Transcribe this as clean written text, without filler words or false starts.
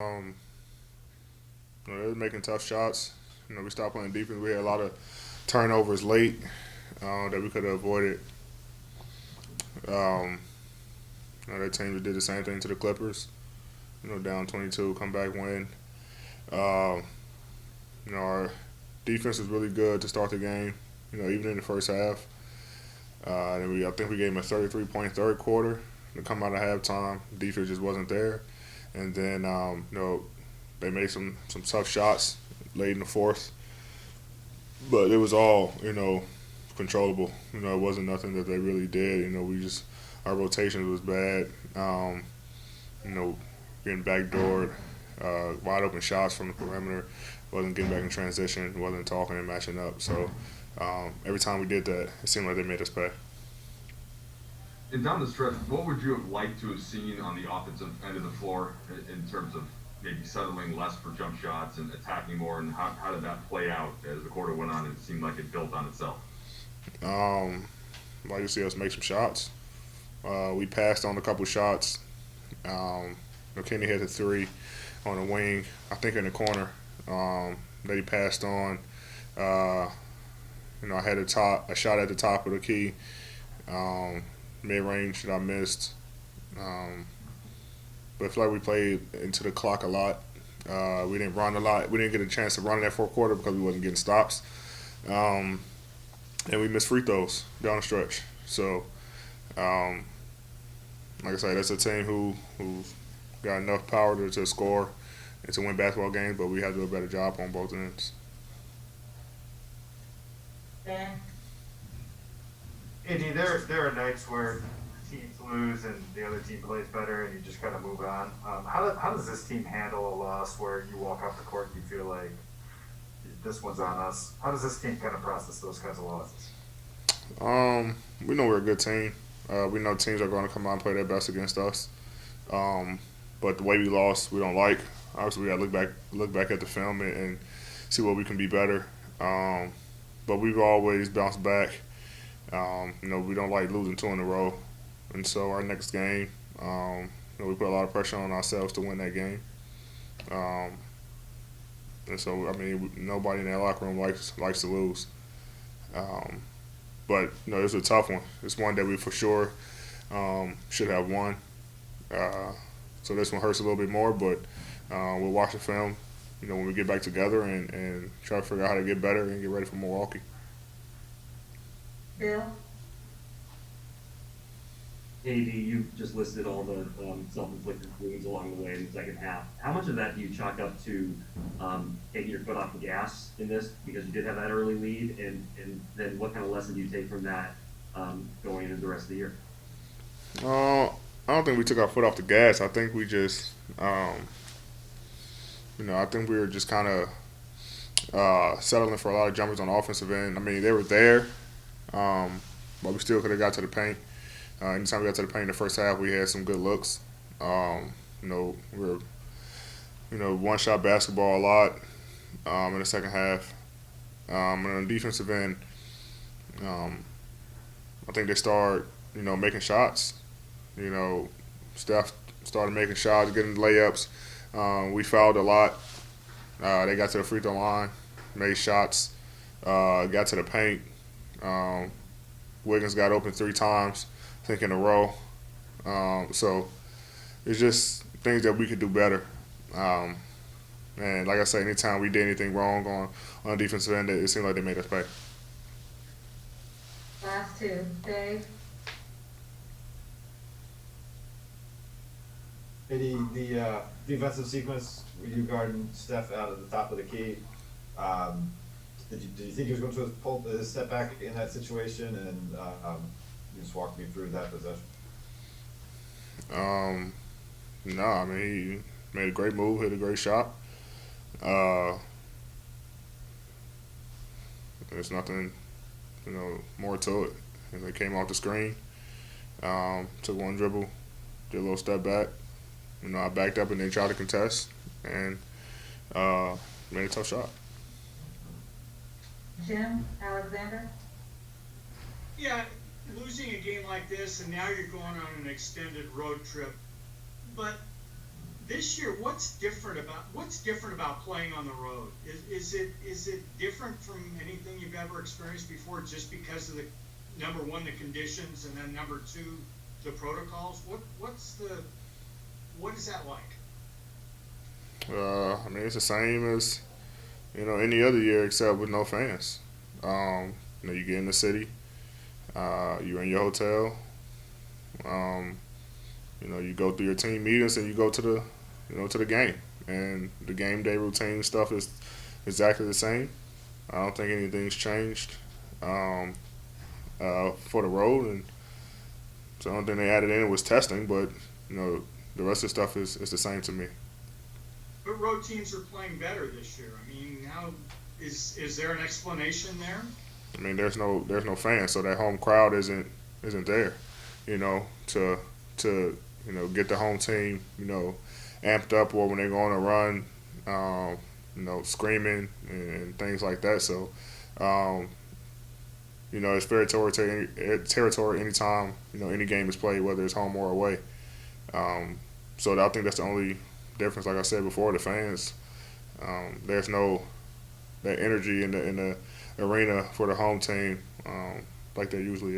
Um, they were making tough shots. We stopped playing defense. We had a lot of turnovers late that we could have avoided. Um, that team did the same thing to the Clippers. Down 22, come back win. Uh, our defense was really good to start the game. Even in the first half. I think we gave them a 33-point third quarter to come out of halftime. Defense just wasn't there, and then they made some tough shots late in the fourth, but it was all controllable. It wasn't nothing that they really did. We just our rotation was bad. You know, Getting backdoored, wide open shots from the perimeter, wasn't getting back in transition, wasn't talking and matching up. So every time we did that, it seemed like they made us pay. And down the stretch, what would you have liked to have seen on the offensive end of the floor in terms of maybe settling less for jump shots and attacking more? And how did that play out as the quarter went on? It seemed like it built on itself. Um, like to see us make some shots. We passed on a couple shots. Kenny hit a three on the wing, I think in the corner that he passed on. Uh, I had a shot at the top of the key, mid range that I missed. Um, but I feel like we played into the clock a lot. We didn't run a lot. We didn't get a chance to run in that fourth quarter because we wasn't getting stops. Um, and we missed free throws down the stretch. So, um, like I said, that's a team who got enough power to score and to win basketball games, but we had to do a better job on both ends. Ben, AD, there are nights where teams lose and the other team plays better and you just kind of move on. How does this team handle a loss where you walk off the court and you feel like this one's on us? How does this team kind of process those kinds of losses? We know we're a good team. We know teams are going to come out and play their best against us. Um, but the way we lost, we don't like. Obviously, we got to look back at the film and see what we can be better. Um, but we've always bounced back. We don't like losing two in a row, and so our next game, we put a lot of pressure on ourselves to win that game. Um, and so, I mean, nobody in that locker room likes to lose. Um, but it's a tough one. It's one that we for sure should have won. Uh, so this one hurts a little bit more, but we'll watch the film. When we get back together and try to figure out how to get better and get ready for Milwaukee. Bill, AD, you just listed all the self-inflicted wounds along the way in the second half. How much of that do you chalk up to taking your foot off the gas in this because you did have that early lead, and then what kind of lesson do you take from that going into the rest of the year? I don't think we took our foot off the gas. I think we just, I think we were just kind of settling for a lot of jumpers on the offensive end. I mean, they were there, but we still could have got to the paint. Anytime we got to the paint in the first half, we had some good looks. We were, one shot basketball a lot in the second half. And on the defensive end, um, I think they started, making shots. Steph started making shots, getting layups. We fouled a lot. They got to the free throw line, made shots, got to the paint. Um, Wiggins got open three times, I think in a row. So it's just things that we could do better. Um, and like I say, anytime we did anything wrong on the defensive end, it seemed like they made us pay. last two. Dave, The defensive sequence with you guarding Steph out at the top of the key. Um, did you think he was going to pull a step back in that situation? And you just walk me through that possession. Um, no, I mean he made a great move, hit a great shot. Uh, there's nothing, more to it. And they came off the screen, took one dribble, did a little step back. I backed up and then tried to contest and uh, made a tough shot. Jim, Alexander, Yeah, losing a game like this, and now you're going on an extended road trip. But this year, what's different about playing on the road? Is it different from anything you've ever experienced before, just because of the number one, the conditions, and then number two, the protocols? What is that like? I mean, it's the same as any other year except with no fans. You get in the city, you're in your hotel. You go through your team meetings and you go to the game, and the game day routine stuff is exactly the same. I don't think anything's changed for the road, and so the only thing they added in was testing, but the rest of the stuff is the same to me. But road teams are playing better this year. I mean, how is there an explanation there? I mean, there's no fans, so that home crowd isn't there. To get the home team amped up, or when they go on a run, screaming and things like that. So, it's fair territory anytime any game is played, whether it's home or away. So I think that's the only difference. Like I said before, the fans, there's no that energy in the arena for the home team like there usually is.